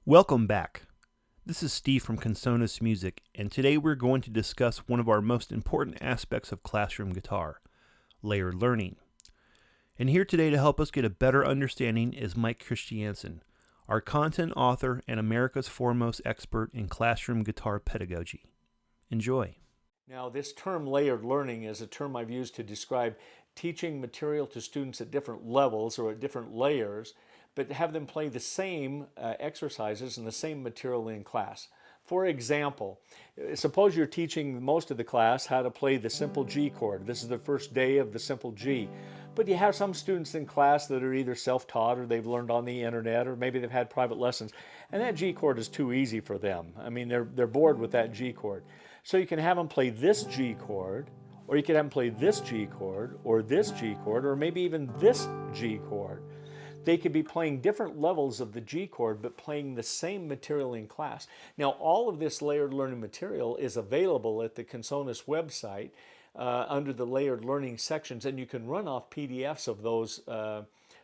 Welcome back. This is Steve from Consonus Music, and today we're going to discuss one of our most important aspects of classroom guitar, layered learning. And here today to help us get a better understanding is Mike Christiansen, our content author and America's foremost expert in classroom guitar pedagogy. Enjoy. Now, this term layered learning is a term I've used to describe teaching material to students at different levels or at different layers, but have them play the same exercises and the same material in class. For example, suppose you're teaching most of the class how to play the simple G chord. This is the first day of the simple G. But you have some students in class that are either self-taught or they've learned on the internet or maybe they've had private lessons, and that G chord is too easy for them. I mean, they're bored with that G chord. So you can have them play this G chord, or you can have them play this G chord, or this G chord, or maybe even this G chord. They could be playing different levels of the G chord, but playing the same material in class. Now, all of this layered learning material is available at the Consonus website under the layered learning sections, and you can run off PDFs of those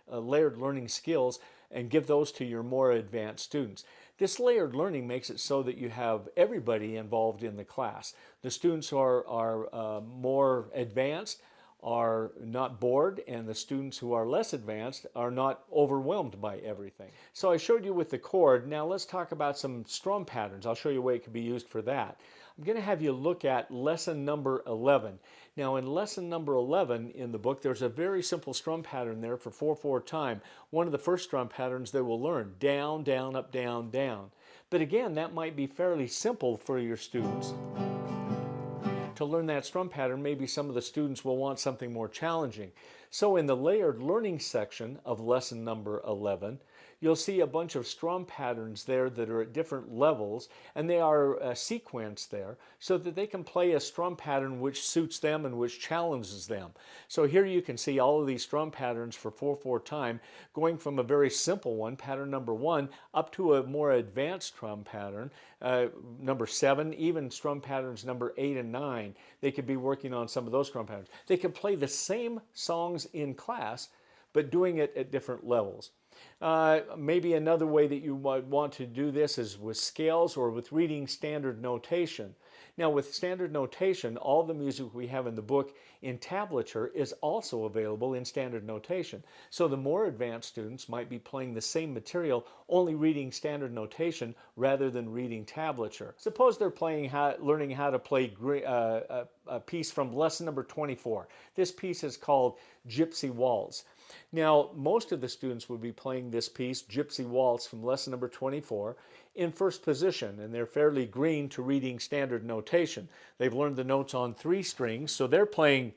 layered learning skills and give those to your more advanced students. This layered learning makes it so that you have everybody involved in the class. The students who are more advanced are not bored, and the students who are less advanced are not overwhelmed by everything. So I showed you with the chord. Now let's talk about some strum patterns. I'll show you a way it can be used for that. I'm going to have you look at lesson number 11. Now in lesson number 11 in the book, there's a very simple strum pattern there for 4/4 time. One of the first strum patterns they will learn, down, down, up, down, down. But again, that might be fairly simple for your students. To learn that strum pattern, maybe some of the students will want something more challenging. So in the layered learning section of lesson number 11, you'll see a bunch of strum patterns there that are at different levels, and they are sequenced there so that they can play a strum pattern which suits them and which challenges them. So here you can see all of these strum patterns for 4/4 time, going from a very simple one, pattern number 1, up to a more advanced strum pattern, number 7, even strum patterns number 8 and 9. They could be working on some of those strum patterns. They can play the same songs in class, but doing it at different levels. Maybe another way that you might want to do this is with scales or with reading standard notation. Now with standard notation, all the music we have in the book in tablature is also available in standard notation. So the more advanced students might be playing the same material, only reading standard notation rather than reading tablature. Suppose they're learning how to play a piece from lesson number 24. This piece is called Gypsy Waltz. Now, most of the students would be playing this piece, Gypsy Waltz, from lesson number 24, in first position, and they're fairly green to reading standard notation. They've learned the notes on 3 strings, so they're playing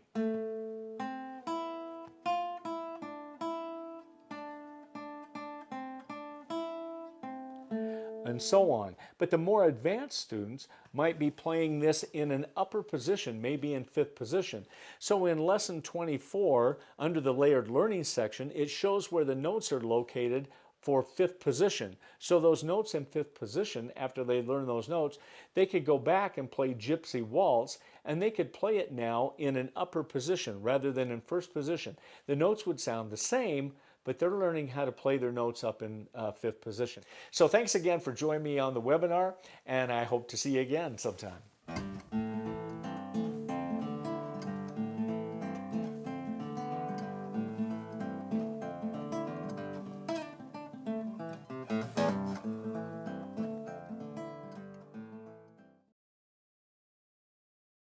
and so on. But the more advanced students might be playing this in an upper position, maybe in 5th position. So in lesson 24, under the layered learning section, it shows where the notes are located for 5th position. So those notes in 5th position, after they learn those notes, they could go back and play Gypsy Waltz, and they could play it now in an upper position rather than in 1st position. The notes would sound the same, but they're learning how to play their notes up in 5th position. So thanks again for joining me on the webinar, and I hope to see you again sometime.